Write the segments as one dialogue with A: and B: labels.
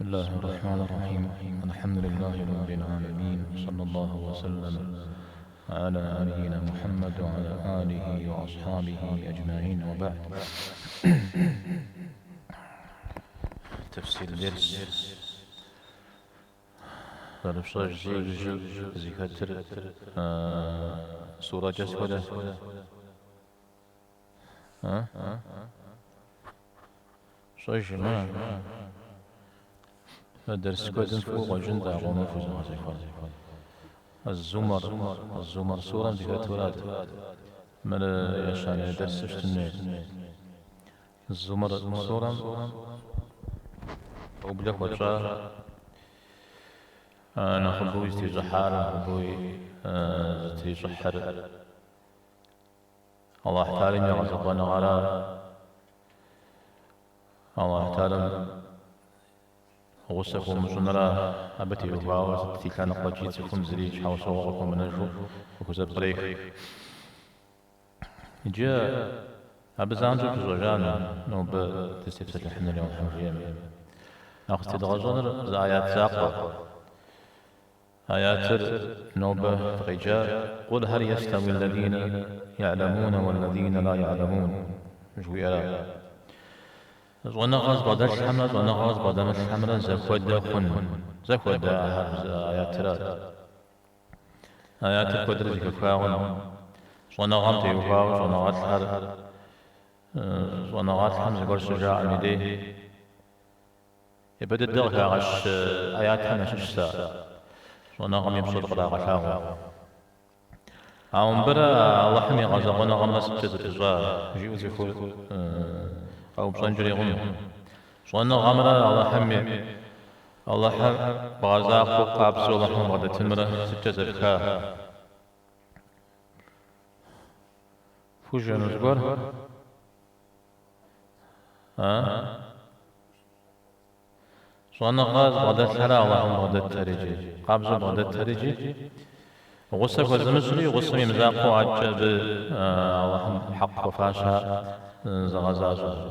A: الله الرحمن الرحيم. الحمد لله رب العالمين، صلى الله وسلم على نبينا محمد وعلى آله وأصحابه أجمعين، وبعد. تفسير درس فرفشاش زكاتر سورة جسودة شاش ما درس كودن فوق وجند أغونا فوزنا الزمر سورة زكاترات من يشان درس اشتنيت الزمر سورة وبلغ وجه أنا خبوي استجحار خبوي استجحر الله تعالى يغزقنا غرا الله تعالى غسق ومجنرا أبتي وباوز تلك نقاجيت سكم زريج حوصا وغفو منجو وكزب طريق جاء أبزانجو كزوجانا نوب تستفسد الحمد لله والحمد لله أخذت دغجانر آيات ساقة آيات نوبة رجاء قل هل يستوي الذين يعلمون والذين لا يعلمون جوي ألا ونغاز بدل حمرة ونغاز بدل حمرة زكود آيات آيات قدر زكفاون ونغام تيوفاوش ونغات حر ونغات حمزة قرش شجاع مديه يبدأ الدغة غش آيات حمش الساعة ونغم يبصد قدا غشاغو عون برا الله حمي غزا ونغم نسجد الإجراء جيو زيخو أو بصنجري غم ونغم را الله حمي الله حم بغزاق وقابس الله حم غدا تنمرة سجد الكا فوجا نزقر صونا غاز غدا ثرى اللهم غدا الترجي قابز غدا الترجي غصة وزمسري غصة مزاق وعجب اللهم حق وفاشا زغزازو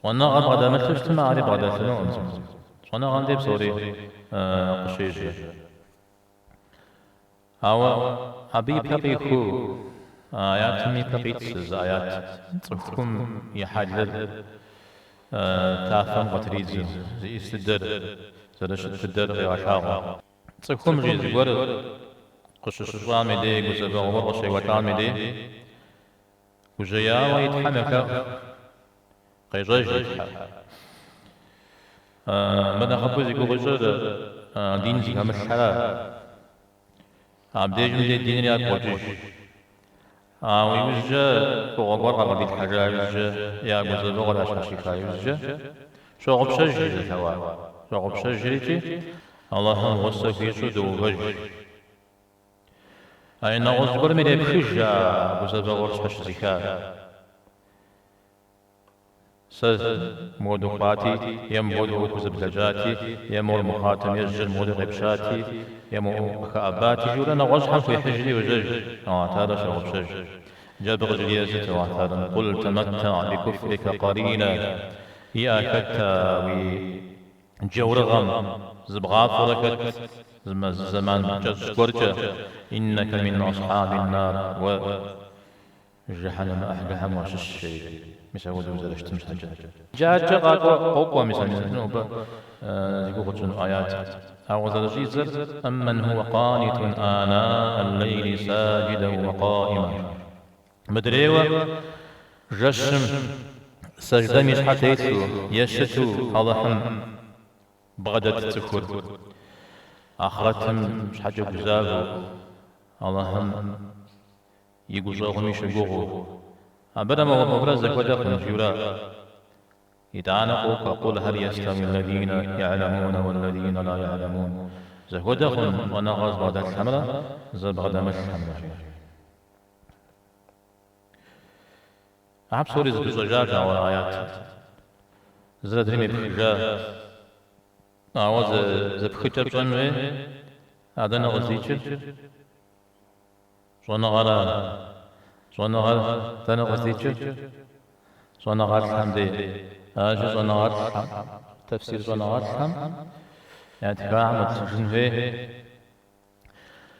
A: صونا غاد غدا مثلش تماري غدا ثنون صونا غادي بصوري قشيش أو أبي بقيخو آيات مي بقيتسز آيات تفكم يحلل تافن قتريز زي استدر زرش استدر غشاغا تفكم جيز ور قشش رامي دي قزبا وبرشي وتامي دي وجيا ويتحمك قيجاج مدى خبوزي قبجر دين زي هم الحلا عبدي جمدي دين رياض قوجيش ويوجه فوق غدي الحاجة يوجه يا جزء غدا شاشيكا يوجه شو غبشة جريجة هوا شو غبشة جريجة اللهم غصة يسود وبج أي نغز برمي بخجة جزء غرش شاشيكا سز مودوقاتي يمود وكزب لجاتي يمور مخاتم يجر مود غبشاتي يمو خاباتي جولا نغز حنف يحجري وجج هذا شو غبشة جاب رجليزة وعثادا قل تمتع بكفرك قرينا يا كتا وجورغم زبغافركت زمان جزكورجة إنك من أصحاب النار وجحنم أحجهم وششي مسعود وزر اشتمس حجة جاء جاء قوة مسعود نوبة يقول آيات أعوذ الجيزر أمن هو قانت آناء الليل ساجدا وقائما مدريوة جشم سجدة مشحتيتو يشتو اللهم بغدت تكور آخرتهم مش حاجة بزاغو اللهم يقوزاغو ميشقوغو أبدا ما مبرزك ودخل جورا يتعانقوا فقل هل يستوي الذين يعلمون والذين لا يعلمون زهو دخل ونغز بعد الحمرة زبغد مش الحمرة أحب سوري زبزجاج أو آيات زرد رمي بخجاج أو زبخجة بجنوه هذا نغزيجة شو نغرا صنعت تنقصيتش صنعت حمدي أجل صنعت تفسير زناغتهم يعني تباع متجن فيه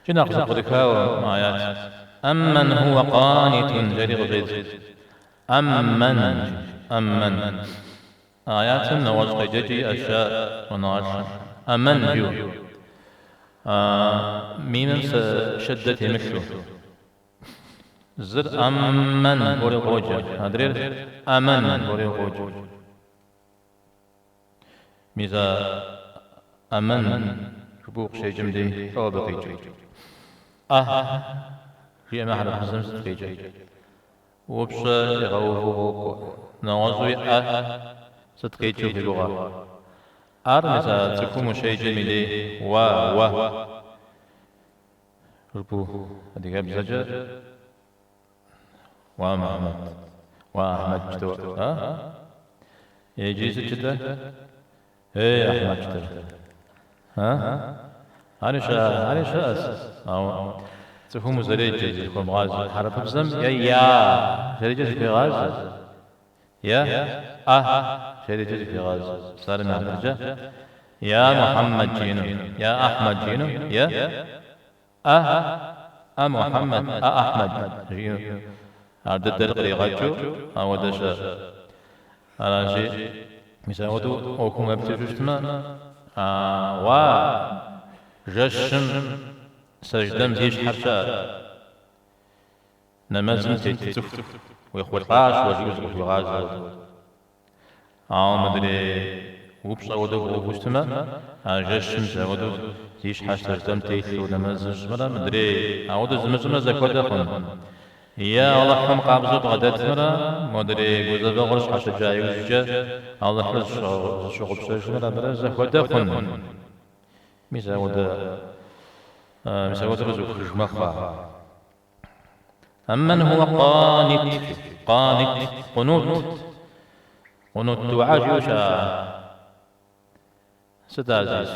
A: جنا قصد ذكاء آيات أمن هو قانت جري غزيز أمن آيات نواز قيجي أشياء ونواز أمن جو ميم شدت مثله زر أمن بوري غوجة هدرير أمن بوري غوجة ميزا أمن ربوق شيء جمدي أو بقيجي في محل حزم ستقيجي وبش يغوه نوازوي ستقيجي في لغة ميزا تكون شيء جميلي و ربو هذه قبل زجر وأحمد جدو يجي سجده أحمد جدو هاني شاس تفهم زريجة يكون غاز حرف بزم يا زريجة في غاز يا زريجة في غاز صار من درجة يا محمد جينو يا أحمد جينو يا محمد أحمد جينو هذا الدرقي غاتشو أو دشا على شيء مثلا ودو أوكم أبتجوشتما و جشم سجدم زيش حرشا نمزم تيتف ويخوي القاش وجوز في الغاز مدري وبش ودو وبوشتما جشم ودو زيش حرش سجدم تيتف ونمزم جمرا مدري أودو زمجمرا زكوة خن يا الله حم قابض بغداد مرا مدري جوزا بغرش حش جاي وجا الله حرش شغل بسرج مرا برزة خدا خن مساودا رزق جمخا أمن هو قانت قنوت دعاء جوشا ستازيس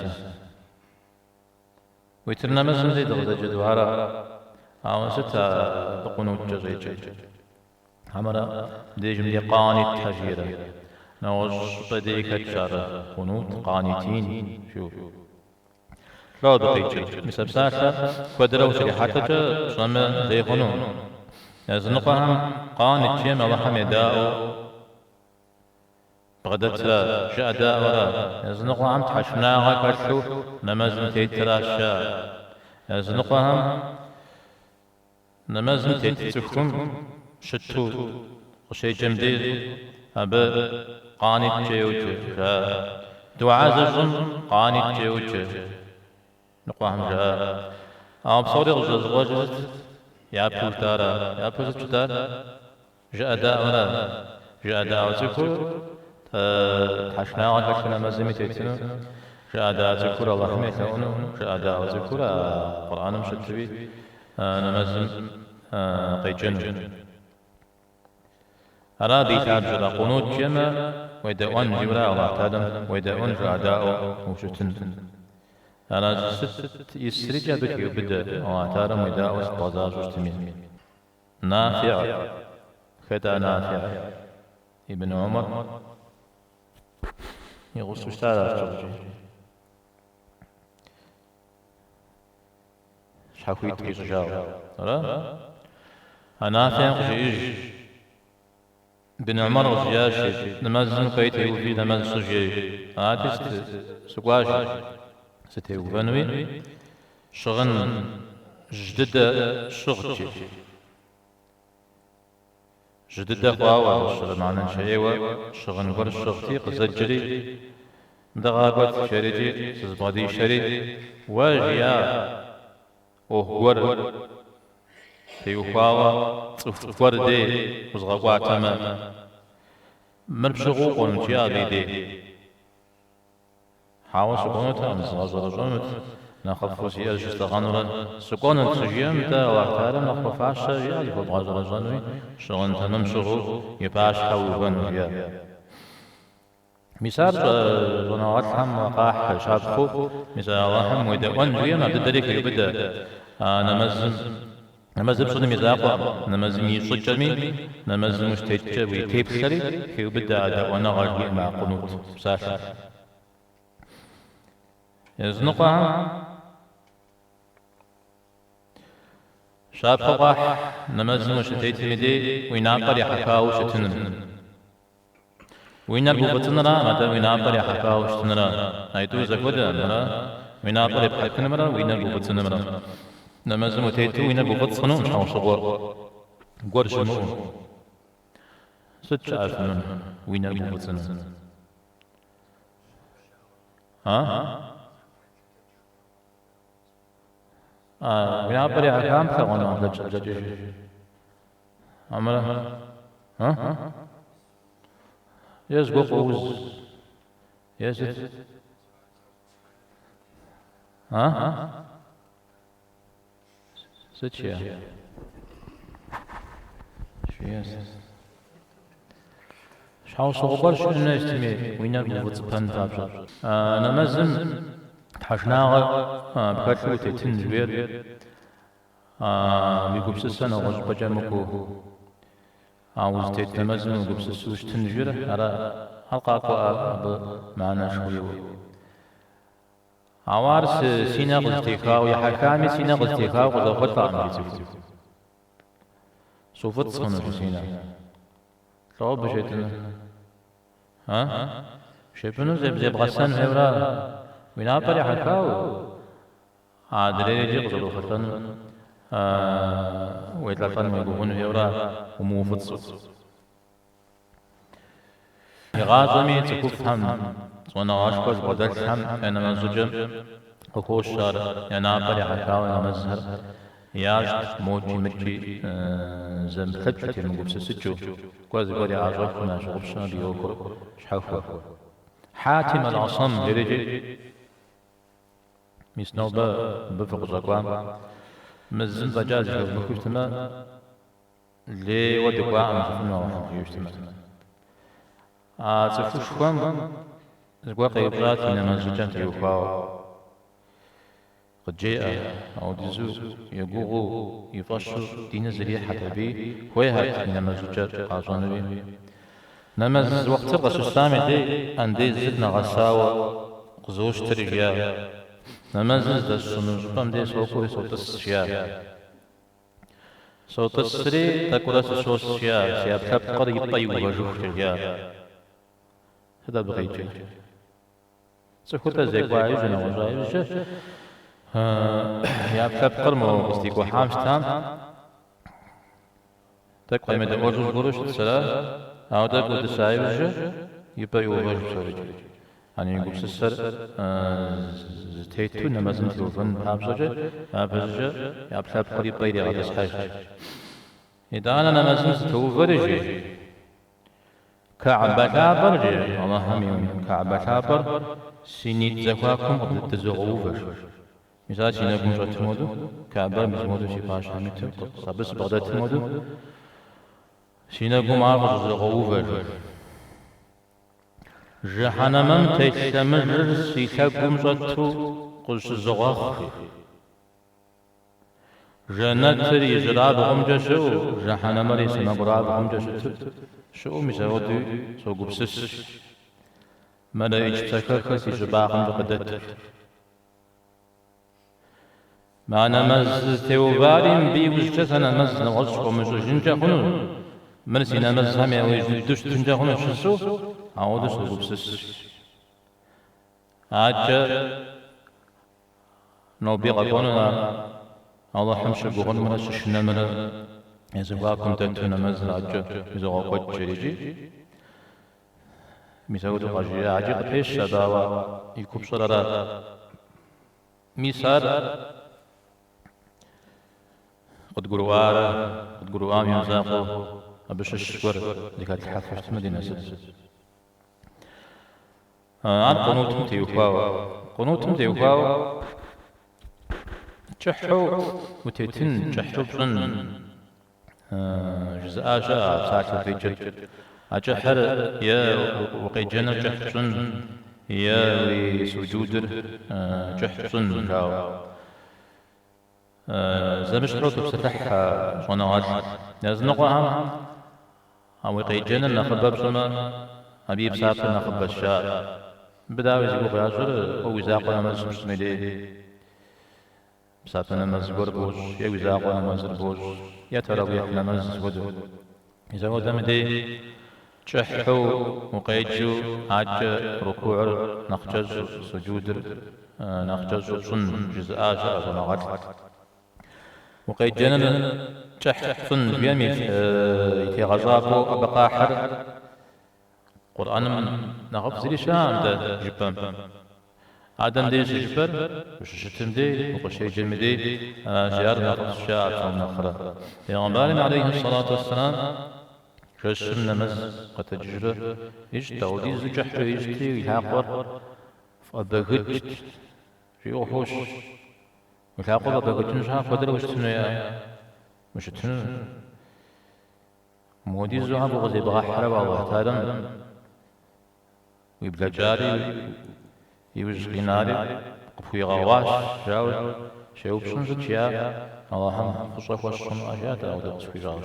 A: ويترنا مزم زي دغدا جدوارا ستا بقنوت جزيجي همرا ديجم دي قانت حجيرة نوش بديك تشارة قنوت قانتين شوف لا دقيقة مثل ساسا كودرو سريحاتك صمم زي قنوت يزنقهم قانت شيم الله حميداء بغدت جاء داء ورا يزنقهم تحشناها كرشو نمزم تيتراشا يزنقهم نمازم تيتسكم شتو وشي جمديد أبا قانت جيوج دعاء زجم قانت جيوج نقواهم جاء بصوري غزوجت يا بولتارا يا بولتار جاء داءنا جاء داء زكور تحشنا وكشنا نمازم تيتسنو جاء داء زكور الله حميتونه جاء داء زكور قرآن مشتبي نمازم قيجنو أرادي تابجر قنوت جمع ويدعون جبراء الله تادم ويدعون جعداء وشتن أنا ست يسرجع بك يبدأ الله تادم ويدعو سبازاج وشتمين نافع خدا نافع ابن عمر يغص اشتارا شحويت كيس جاو نافع قجيج بن عمر وزياشي نمازن قيت يوفي نماز سجي عاتست سقواش ستيو بنوي شغن جدد شغتي جدد خواوا شغل معنا شيوا شغن ور شغتي قزجري دغابت شريجي سزبادي شري واجيا وهور تيوخاوا صفور دي وزغوا تمام مربشغو قنتيا دي حاول سكونتا مزغزر جمت نخفو سيال جستغانورا سكونت سجيام تا وقتارا نخفو فاشا يالي بغزر جانوي شغن تنم شغو يباش حوغن يا مثال زنوات هم وقاح شابخو مثال الله هم ويدعون جيما بدريك يبدا نمازم صدق مزاقا نمازم يصجمي نمازم مشتجة ويتيب خري كي يبدا دعوانا غالي مع قنوت بساشا يزنقها شاب قباح نمزم شتيت مدي وينابر يحكاو شتنن وينر بوبتنرا متى وينابر يحكاو شتنرا نايتو زكودا مرا وينابر يحكن مرا وينر بوبتنرا نمزم تيتو وينر بوبتسنو مش صغور قرش مو ست عارفون وينر بوبتنرا ها وينابر يحكام ثقونا لجج عمره ها Yes, go pose. Yes, yes. Huh? Sit here. Yes. شاو صغبر شو نستمي وينك بوتسبان تابشر نمزم تحشناغ بكاتلو تيتن جوير بيقوبس السنة غز بجامكو عاوز تتمزن وقبس وش تنجر على حلقة معنا شوية عوارس سينا غزتيكاو يا حكامي سينا غزتيكاو غزو خطا عمريتو صوفت صنع سينا لو بشيتنا ها شايفينو زي بغسان هورا وينا بري حكاو عادري يجي غزو خطا ويتلفن ويقومون هورا وموفد صوت يغازمي تكفهم وانا اشكر بدل هم انا مزوجم وكوش شار انا بري حكاوي مزهر ياش موجي مجي زم خبشتي المقبس سجو كوازي قولي عاجبنا شغبشنا بيوكر شحوفه حاتم العصم جريجي ميسنوبة بفق زقوام مزن بجاز بكوشتما لي ودقوا عم شفنا واحد يجتمع تفوش خوام زقوا قيبرات إنما زوجان تيوفاو قد جاء أو ديزو يقوغو يفشو دين زريحة بي ويهات إنما زوجات قاصون بي نمز وقت الرسوستامي دي أندي زدنا غساوة قزوش ترجيا نمز دا السنوز بام دي سوكو صوت السيا صوت السري تاكولا صوت السيا سياب تبقر يطيو وجوه ترجيا هذا بغيجي سكوتا زيكوا عيجنا وجايجة ياب تبقر مو استيكوا حامشتام تاكوا يمد وجوه قروش تسلا أو تاكوا تسايجة يبايو وجوه ترجيا يعني يقول سسر تيتو نمازن تلوفن بابزجة بابزجة يابلاب قريب طيري غدا سحاج إذا أنا نمازن تلوفرجي كعبة برجي الله هميون كعبة بر سينيت زكواكم قبل تزغوفر مثال سيناكم جات مودو كعبة مزمودو شفاش حميتو صبس بغداد مودو سيناكم عارض زغوفر جهنمم تيتمر سيكاكم جاتو قلش زغاخ جنة يجراب غمجشو جهنم ريسنا براب غمجشو شو مزودي سو قبسس ملا يجتكك في جباغم قدتك معنا مز تيوبارين بي وجتنا مز نغشق ومزوجنجا خنو مرسينا مز همي ويجدوش تنجا خنو شسو عودو سو قبسس عاجة نوبي قطونا الله حمش بغن مرا ششنا مرا يزواكم تنتنا مز عاجة يزوا قد جريجي ميساودو قاجي عاجي قبيش شباوا يكوب شرارا ميسار قد قروارا قد قروام ينزاقو أبش الشكر اللي كانت تحفظ مدينة سد عن قنوتم تيوفاو قنوتم تيوفاو جحو وتيتن جحو بصن جزء جاء ساعة في جد أجحر يا وقيجنا جحصن يا وسجودر جحصن جاو زمشتروت بسفح صنوات نزنقها أو وقيجنا نخبب سما أبيب سافر نخب الشاء بداوي زيقو بياجر أو يزاقو نمز مستمدي بساتنا نمز قربوش يو يزاقو نمز ربوش يتراويح نمز ودو يزاقو دمدي جحو وقيجو عج ركوع نخجز سجود نخجز صن جزء آجر ونغت وقيد جنن جح صن بيمي يتي غزاكو أبقى حر قرآن نغف زري شام ده جبان آدم دي سجبر وششتم دي وقشي جلم دي جيار نغف الشاعة ونخرة پیغمبر عليه الصلاة والسلام رسم نمز قد تجرى إيش تودي زجح إيشتي ويحاقر فأبغت ريوحوش ويحاقر أبغت نشاف ودر وشتنو يا وشتنو مودي زهاب وغزي بغحرة والله تعالى ويبلا جاري يوجغي ناري قفوي غواش جاوز شيوب شنزك يا اللهم خصوصا وشن أجاد أو دقس في جاوز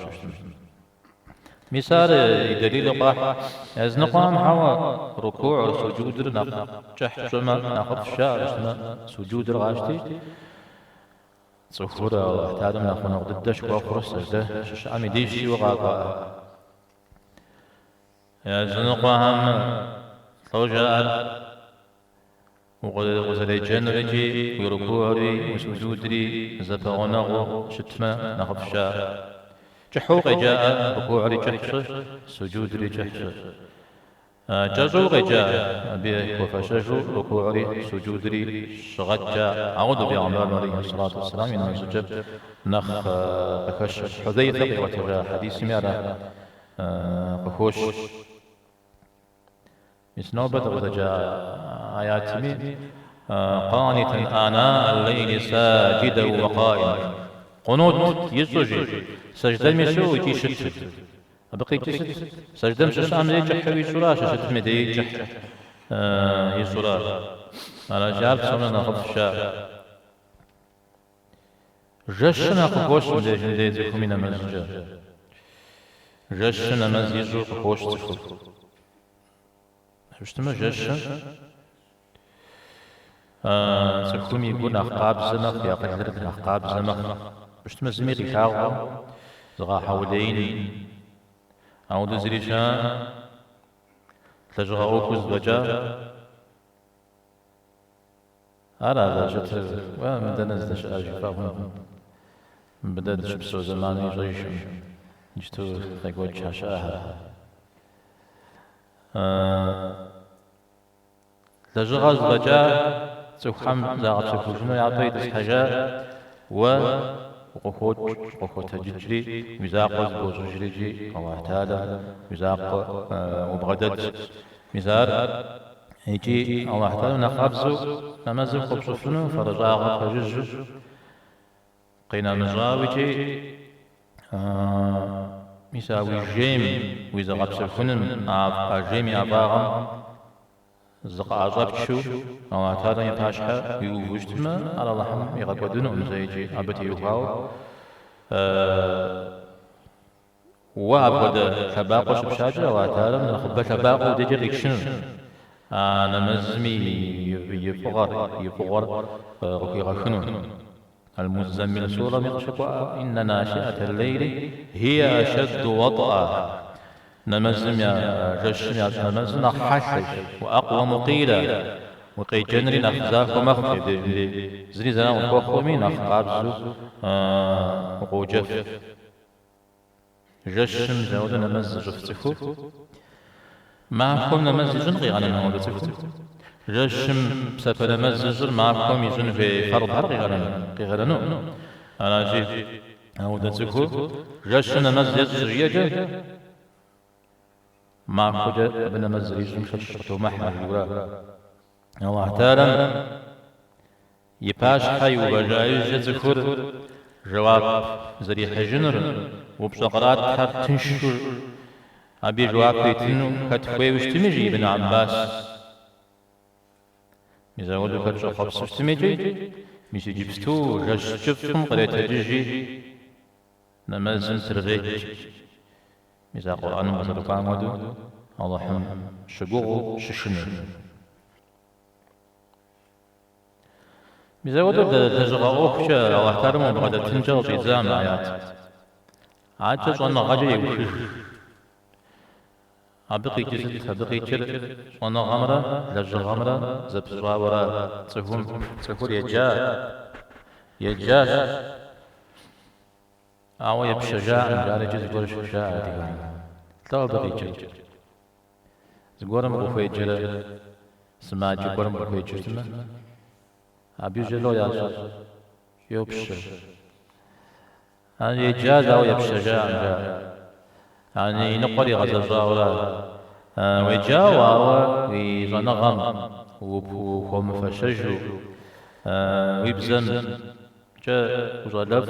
A: مثال دليل قاح از نقام حوا ركوع سجود جح جمع ناخذ شاء سجود الغاشتي صفورة واحتادم ناخذ نقد الدش وفرس ده عمي ديشي وغاقا از نقام طوجال وغزلي جنرجي وركوعي وسجودري زفغنغو شتما ناخذ شاء جحوق جاء ركوع رجحش سجود رجحش جزو جاء به وفشجو ركوع سجود شغد جاء أعوذ بأعمال عليه الصلاة والسلام إنه يسجد نخ قفش حذيفة وتجا حديث ميرا قفوش يسنوبة وتجا آيات مي قانتا آناء الليل ساجدا وقائما قنوت يسجد سجدة المسوء تيشت بقي تيشت سجدة مشش عملي جحوي سراش شت مدي جح يسرار على جاب سمنا ناخذ الشاء جشنا قفوش مدي جندي زكو من مزجا جشنا مزيزو قفوش تفو شتما جشن سكومي يقول أخقاب زمخ يا قدرت أخقاب زمخ شتما زميري كاو زغا حولين عود زريشان تجغا أوكوز بجا هذا جت ومدنز دش أجفاهم بدأت شبسو زمان يجيش جتو تقول شاشاها تجغا بجا تفهم زغا تفوجنا يعطي حاجة وقفوت تجري مزاق بوزجريجي الله تعالى مزاق وبغدد مزار يجي الله تعالى نقابزو نمزل قبصفنو فرجاغ فجج قينا مزاوجي مساوي جيم وإذا غبصفنن جيمي أباغم زقا عزبشو الله تعالى يتاشها يوجدما على الله يغقدون أمزيجي أبتي يوهاو وابد شباقو شبشاجة الله تعالى نخبى شباقو ديجر يكشن أنا مزمي يفغر غفي غشنون المزمل سورة مقشقوا إن ناشئة الليل هي أشد وطأ نمزم يا جشم يا نمزم حشش وأقوم قيلا وقي جنري نخزاك ومخفي زري زنا وخوخومي نخقابزو وقوجف جشم زود نمز جفتفو معكم نمز جنغي على نموذجكم جشم بسفر نمز جر معكم يجن في فرض هرقي غرنو أنا جيب نموذجكو جشم نمز يجر يجر مع خجة ابن مزري جمشت ومحمد الورا الله تعالى يباش حي وبجايز ذكر جواب زريح جنر وبشقرات حر تنشر أبي جواب بيتنو كتخوي وشتمجي ابن عباس إذا ولو كتشو خبص وشتمجي ميسي جبستو جش جبتم قريت جيجي نمزن سرغيج إذا قرآن مصر قامدو اللهم شقوق ششنو ميزودو دجغا أوكشا الله كرمو بغدا تنجل جيزام آيات عاجز وانا غاجي يوشش أبقي جزت أبقي جر وانا غمرة لجغ غمرة زبزوا ورا تسهول يجاش أو يبشجاع جاري جز قول شجاع ديوان تلو بقي جر زقورم بخوي جر سماجي قورم بخوي جر تما أبي جلو ياسر يبش يعني يجاز أو يبشجاع يعني نقري غززا ولا ويجاوى ويغنغم وهم فشجو ويبزم جاء وزلف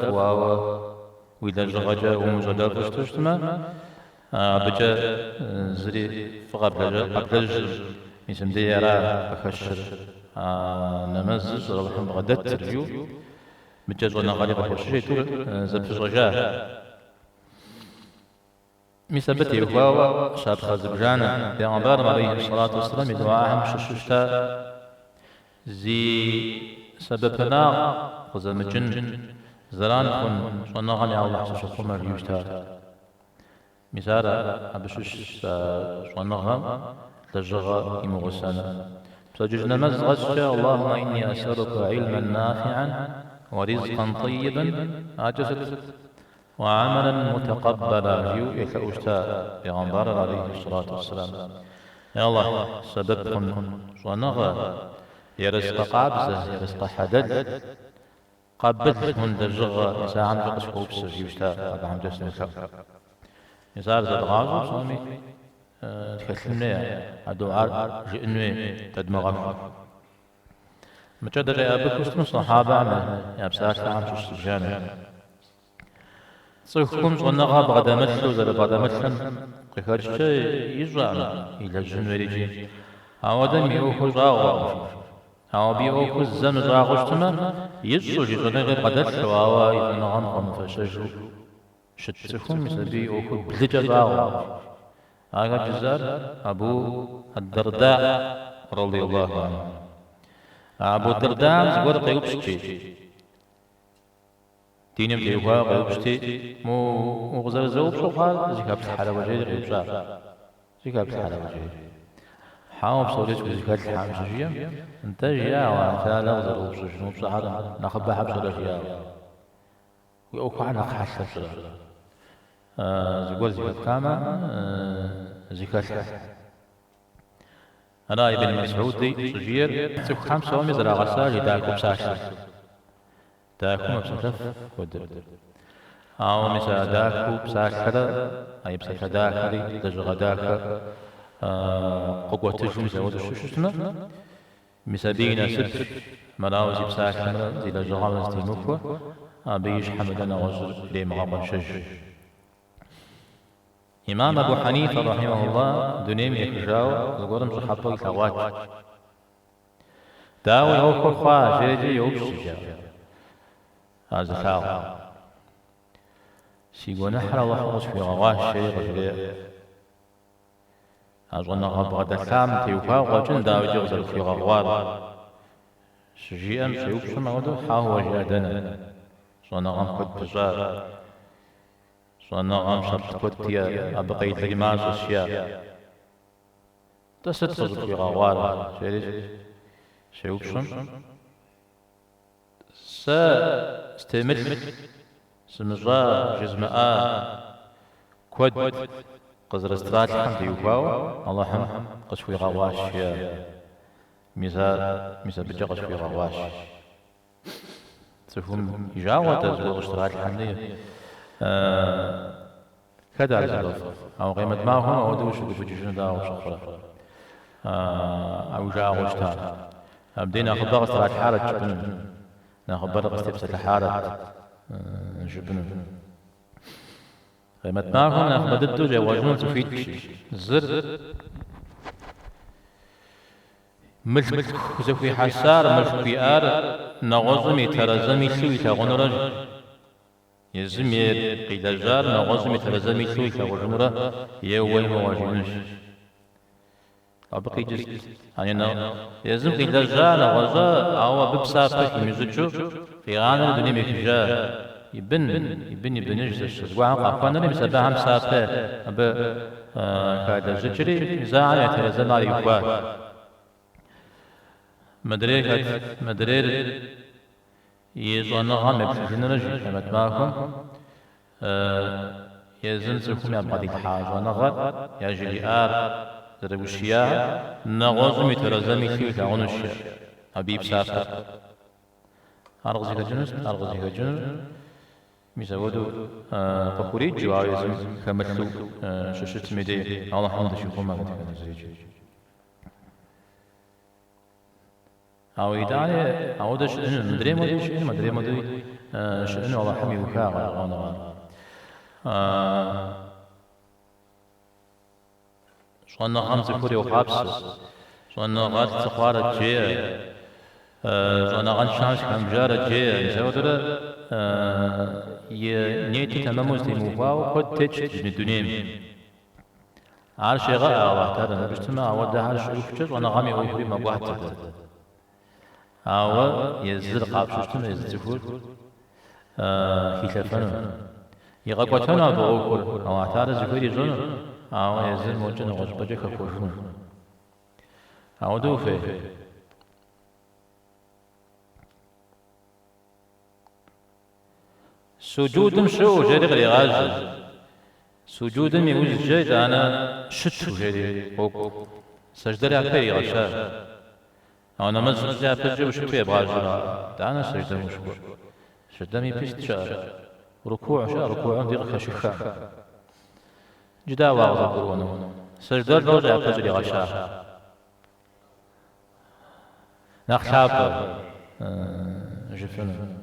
A: ويدجغجا ومزلف اشتشتما بجا زري قبل يسم ديرا بخشر نمزز ربحم غدت ترجو بجا زونا غالي بخشي تور زبش رجاه مثبتي هو شاب خزبجانا بيغمبار عليه الصلاة والسلام دعاهم ششتا زي سببنا خزم الجن زران خن صنع غني الله ششتا خمر يشتا مثال أبشش صنع غم لجغا إمغسانا فججنا مزغشتا اللهم إني أسألك علما نافعا ورزقا طيبا عجزت وعملا متقبلا يكأشتا بغنبار عليه الصلاة والسلام يا الله سببكم ونغى يرزق قابزة يرزق حدد قبلتهم دجغة يساعة عم جقش خوبسة يوشتا عم جسن الكو يسار زاد غازو صامي تكلمنا الدعاء جئنوي تدمغم مجد جاء بكوستم صحابة يا بساك عم شوش جانب صيحكم صنعها بغدا مثل وزر بغدا مثلا قيخرجت يجعنا إلى الجنوريجي أو دم يوخو زاغوا أو بيوخو الزن زاغوشتما يجسو جيزونا غير قدر شواوا يتنغم غم فشجو شتسكم يسبي يوخو بلجا زاغوا هذا جزار أبو الدرداء رضي الله عنه أبو الدرداء زور قيوبشتي دينم ديوها غيبشتي مو غزر زوب شوخال زكاب سحالة وجهي غيبشا زكاب سحالة وجهي حاوم صوريش بزكاب الحام شجيا انت جيا وانتا لغزر وبشا شنو بصحالة نخبا حبشا لجيا ويوكو عنا خحسة شرا زقول زكاب كاما زكاب أنا ابن مسعود دي سجير سيكو خمسة ومزرا غسال يداكو بساشر داكو مبسكف ودر أو مسا داكو بساكرة أي بساكرة داكري دجغ داكا قوة تجم زود الشوشتنا مسا بينا ستر مراوزي بساكرة زي دجغام نستيموكو بيش حمدنا غزر لي مغابا شج إمام أبو حنيفة رحمه الله دنيم يكجاو زغورم صحابه يتواج داوي هوكو خواه جيجي يوبشي جاو هذا خاو سيقول نحر الله خلص في غواش شيء غجري أظن غبغة الثام تيوكا وغجن داوي جغزر في غوار سجيئا سيوكسو مغدو حاهو وجادنا صنع غم قد بزار صنع غم شرط قد تيا أبقي تغماز الشياء تستخذ في غوار سيوكسو استمر سمجا جزماء كود قزر استرات حمد يوكاو الله حم قشوي غواش ميزا بجا قشوي غواش تفهم يجاوة تزور استرات حمد كدا الزلف أو قيمة ما هم أو دوش بجيشن دا وشخرة أو جاوة اشتار بدينا أخذ استرات حالة جبن ناخذ برق استبسة حارة جبن قيمة معهم ناخذ ضده جواجون تفيد زر ملك زفي حسار ملك بيار نغزمي ترزمي سوي تغنرج يزمير قيل جار نغزمي ترزمي سوي تغنرج يوي مواجنش أو بقي جزء يعني إنه يزم إذا جاء نغزا أو ببسافة يمزجو في غانا الدنيا مكجا يبن يجز الشز وعن قفنا لم سبها مسافة ب كذا زجري زاع يترزم على يقوى مدري يزون غام بسجن رجل كما معكم يزن سكون يبقى الحاج ونغر يجري زربوشيا نغوزم يترزمي فيه تعونشيا حبيب سافر أرغزي كجنس ميزودو فخوري جوايزم كمثلو ششت مدي الله حمد شكو ما قد كان زيجي أو إداني أو دش مدري شأنه الله حمي وكاغا غانغا شوانا خمس كوري وخابس شوانا غاد تخوارة جيه شوانا غان شانش كم جارة جيه ميزودو نيتي تماموز دي موفاو قد تجد من الدنيا عارش يغاء الله تعالى نبجتما أودا عارش يوفجر وانا غامي أوفي ما بوحتد أو يزر قابشتما يزدفور خلافنا يغاقوتنا بغوكور الله تعالى زكوري زون أو يزر موجن غزبجك كوفون أو دوفي سجود شو جري غير غاز سجود ميوز جيد أنا شتو جري أوك سجدة لعبي غشا أنا مزج لعبي وشتو يبغى جرا أنا سجدة مشكور سجدة مي بيست شار ركوع دي خشخا جدا واغز قرونا سجدة لوز لعبي غشا نخشاب جفن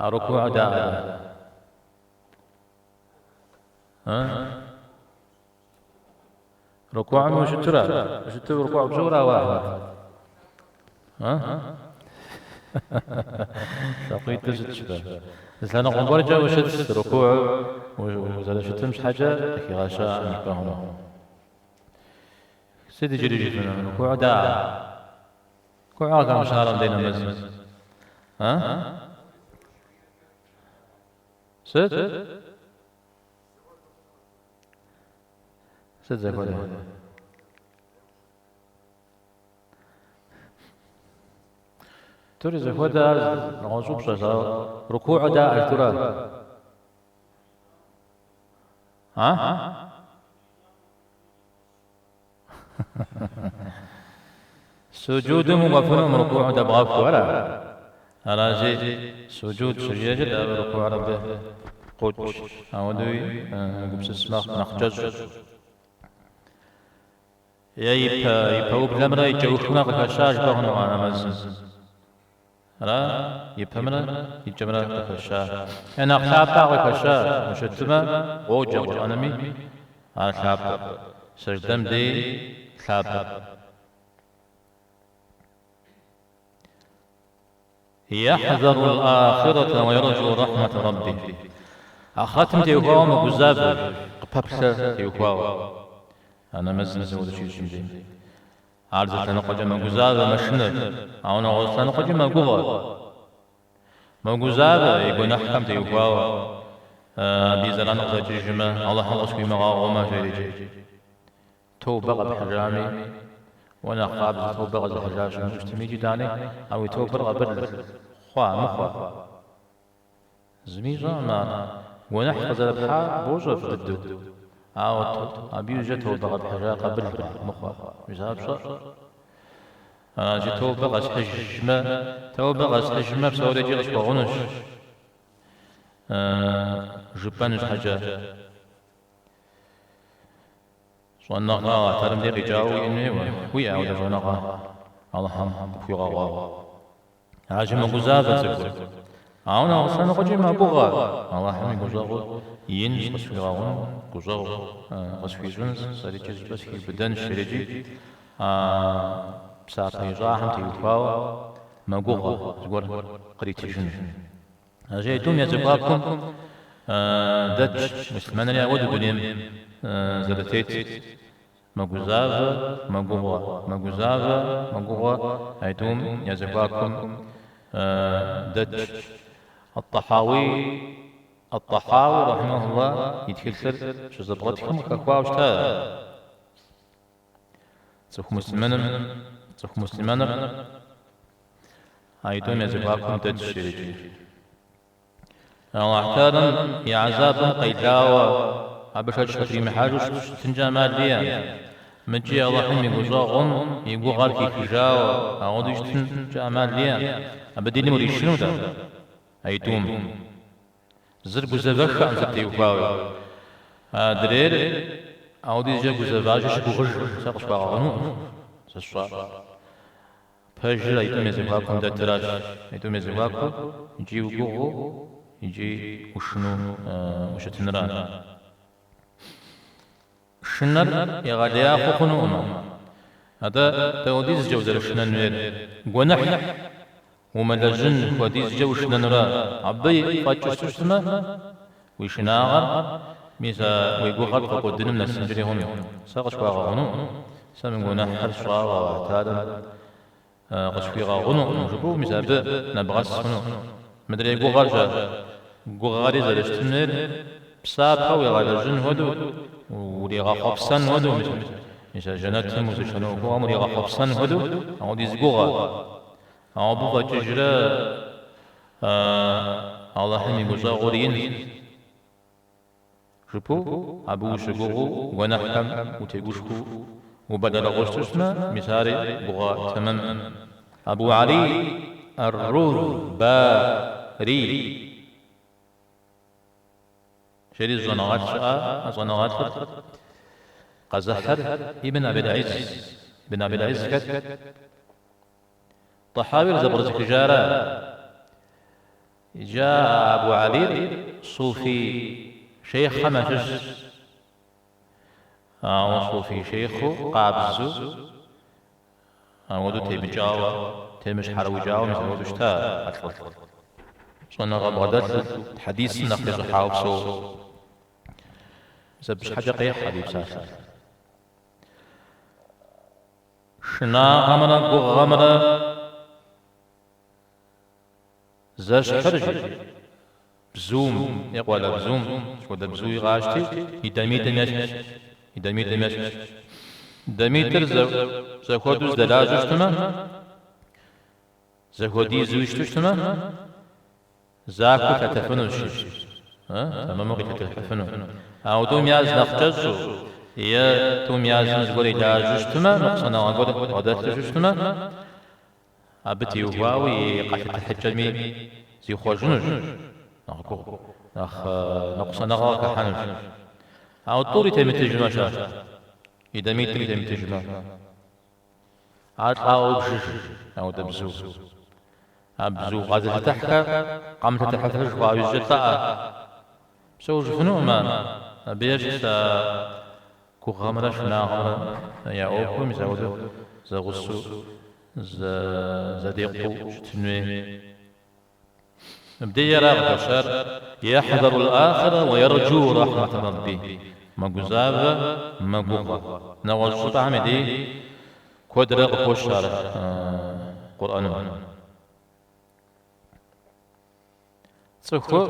A: ركوع دائرة ركوع وشترا ركوع بزورة واحد لقيت تزت شباب بس أنا قنبر جا وشت ركوع وزاد شت مش حاجة كي غاشا نفهم سيدي جري جفنا ركوع دائرة ركوع كان شهرا دينا مزز ست زي كده ترى زي كده نعوزوب شجرة ركوع دا ترى سجود مغفن ركوع دا بغاف ولا أراجي سجود سجيجة دا ركوع ربه قدش أودوي قبس اسمه نخجز يبهو بلمرا يجوخنا قشاش بغنو أنا مزز را يبهمنا يجمنا قشاش أنا خلابا قشاش مشتما وجه وجانمي على خلابا سجدم دي خلابا يحذر الآخرة ويرجو رحمة ربه أخاتم تيوكاو مقزاب قبابسة تيوكاو أنا مزمز ودشي جمدين عارضة تنقج مقزاب مشنة أو نغوص تنقج مقوغا مقزاب يقول نحكم تيوكاو بيزران نقضي تجمع الله حلقش مغاغو ما جريجي توبة بحجامي وانا قابل توبة غزو حجاش مجتمي جداني أو توبة غبر خوا مخوا زميزا ما ونحفظ الأبحار بوجه في الدو أو أبي جته بغض حجا قبل مخوا مجاب شر جته بغض حجمة تو بغض حجمة بسوري جيغش بغنش جبانش حجا شوان نغا ترم دي رجاوي إني ويا ودا شوان نغا الله هم في غوا عاجم مقزابة زكور أنا أصلا قجي ما بغى الله حمي قزاغو ينس قصفي غاون قزاغو قصفي جنس صاري جز بس في بدن الشريجي بساطة يجاهم تيوفاو ما قوغا زقور قريتي جنس أجيتم يا زبابكم دج مسلمان يا ود بنيم زرتيت مجوزافة مجوغة مجوزافة مجوغة أيتم يزفاكم دج الطحاوي رحمه الله يتكسر شو زبطتكم كقواوش تا تسخ مسلمان أيتم يزفاكم دج شريجي الله احتالا يعذاب قيداوة أبشر شكري محاجوش تنجامال ليا مجي الله حمي يقوزاغم يقو غاركي كجاوة أعودش تنجامال ليا أبدي لي مريشنو دا أيتوم زرقو زبخ عن زبتي وفاوي درير أعودي جاقو زباجش بغج ساقش باغنو سسوا فجر أيتوم يزفاكم دا تراج أيتوم يزفاكم يجي وقوغو يجي وشنو وشتنران الشنر يغاليا خخنو هذا توديز جوز الشنن ونح وملجن وديز جو شننرا عبي فاتش سما ويشناغر ميسا ويقوغر فقدن من السنجري هم ساقش باغنو سامن ونح حرصا وعتادا قشفي غاغنو نجبو ميسا نبغس خنو مدري يقوغر جا قوغاري زرشتنر بسابها ويغالجن هدو وريغا خبصان هدو مثل جنات موزشنو قوام وريغا خبصان هدو او ديز قوغا او بوغا تجرى الله حمي قوزا غوريين جبو ابو شقوغو ونحكم وتيقوشكو وبدل غشتشنا مثاري بوغا تمام ابو علي الرذباري شري الزناغات قزحر ابن أبي العز كت طحاوي زبرز كجارة جاء أبو علي صوفي شيخ خمشش صوفي شيخ قابزو ودو تيبجاوة تيمش حروجاوة مثل ودو شتا أطلق صنع غبغدات حديث نقل صحاوب سو زبش حاجة قيح حبيب ساسا شنا غمرا قو غمرا زاش حرجي بزوم يقوى بزوم شو دا بزوي غاشتي يدميت المش دميتر زخودوز دلاجوشتما زخودي زوشتوشتما زاكو تتفنوش تمام وقت تتفنو او دوم ياز نخجزو يا توم ياز نزغوري داجوشتما نقصنا غور عادت جوشتما ابتي وواوي قاتل الحجمي زي خوجنوش نقصنا غور كحنوش او طوري تمتجما شاش إذا ميتري تمتجما عاد بجوج او دبزو أبزو غازل تحكى قامت تحفش ويجتا سوج فنوما بيش كو غمرش نا غمر يا اوكو مزاودو زغسو زديقو تنوي بدي يرى بشر يحذر الآخرة ويرجو رحمة ربه مجوزابة مجوبة نوجه تعمدي كودر قوشار قرآن سخو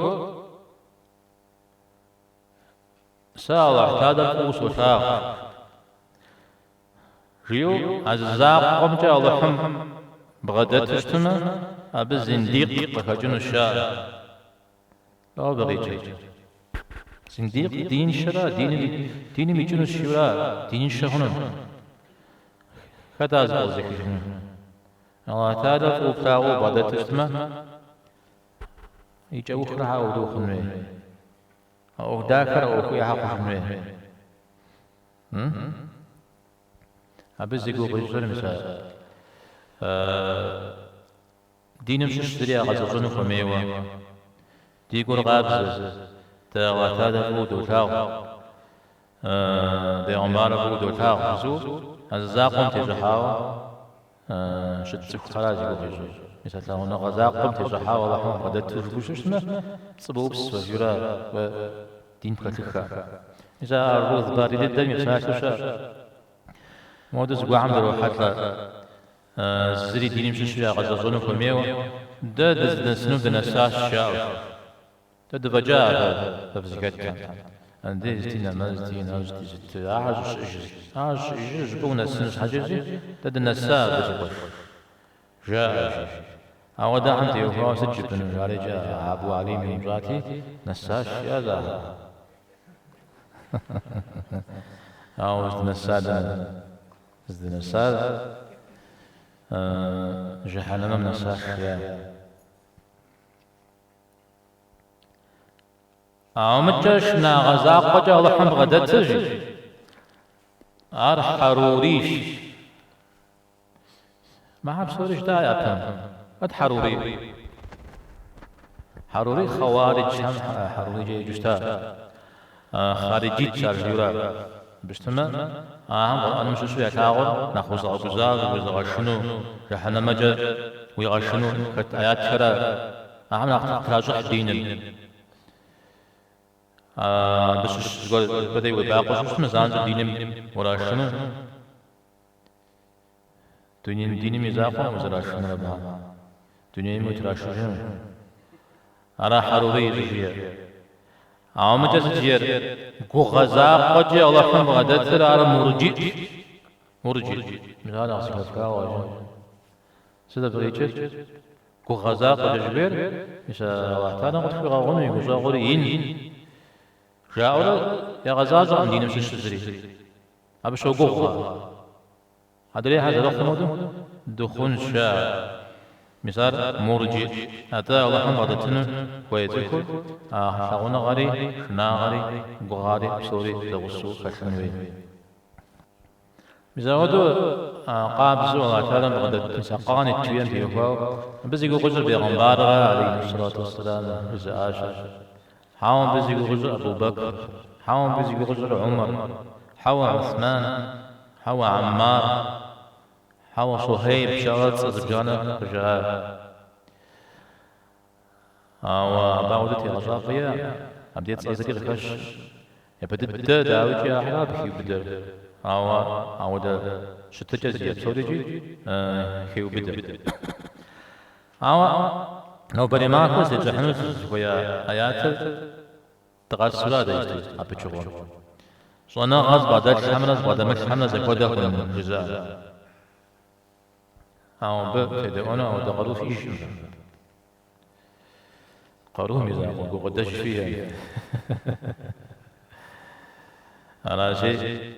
A: ساوى احتاد القوس وساق ريو الزاق قمت اللحم بغدت اشتما أبي الزنديق قفجن الشاء لا بغيتي زنديق دين الشراء دين ميجن الشراء دين الشهنم كذا زوزك الله تعالى وفتاغو بغدت اشتما يجا أخرى ودو خنوه أو داكر أو كي حق خنوه أبزيقو بجزر مثال دين مشش دريا غزوزنو خميوة ديقول غابز تاغاتا فودو تاغ دي عمار فودو تاغ زو الزاقم تجحاو شد سخرا زيقو بجزر مثل هنا غزاقم تجحا والله قد تجبوش اسمه صبوب سوجرا ودين كتكا إذا الروض بارد الدم يسمع شا مودز قوام درو حتى زري ديني مش شوية غزازون كميو ده سنو بنساس شاو ده بجاء بفزقات كان عندي زتينا ما زتينا زت عاج بونا سنس حاجزي ده النساء بزقش جاء أو ده عندي وهو سجل بن جاري جاء أبو علي من جاتي نساش يا ذا أو نساء نساء جهنم من نساش يا أو متجشنا غزاق قجا لحم غدت تجي حروريش ما عم سوريش دا يا بهم قد حروري خوارج هم حروري جي جشتا خارجي تشار جورا بشتما أنا مش شوية كاغل نخوز أبوزاغ ويغشنو جهنم مجا ويغشنو كت آيات كرا نقراجح دين بس قول بدي وباقي شو مزان دينم ولا شنو دينم مزاقا ولا شنو ربها دنيا متراشجين أرا حروري رجيا عام جزير كو غزاق قجي الله حم غدت أرا مرجي من هذا أصل كاوا سيدا بريتشت كو غزاق جبير مش الله تعالى قد في غاغوني غزاغورين جاءوا يا غزاز عن دين مش الشزري أبى شو قوة هذا ليه هذا رقمه دخون شاء مثال مرجي أتى الله هم غدتنا ويتكل شغونا غري شنا غري غاري سوري تغسو كشنوي مثال هذا قابز الله تعالى بغدت ساقان التوين في هو بس يقول غزر بيغمبار عليه الصلاة والسلام إذا عاشر حاول بزي غزر أبو بكر حاول بزي غزر عمر حاول عثمان حاول عمار حاول صهيب شغلت صدقانا رجال وبعودتي غزافية أبديت صدقي غش يبدأ داوي يا حرابي بدر عودة شتجز يبصوريجي خيو بدر لو بري معكو سيجحنوس ويا آيات تغسلا دايجتي أبتشغون صونا غاز بعدك حمناز بعد مش حمناز يكودا كن جزاء أو بتدعونا أو تقروا فيه قروه ميزان وقدش فيها على شيء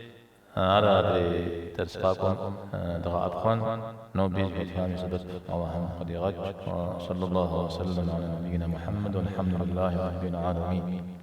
A: على ترسقاكم دغاء أبخان نو بيز بطفامي سبت اللهم قد يغج وصلى الله وسلم على نبينا محمد والحمد لله رب العالمين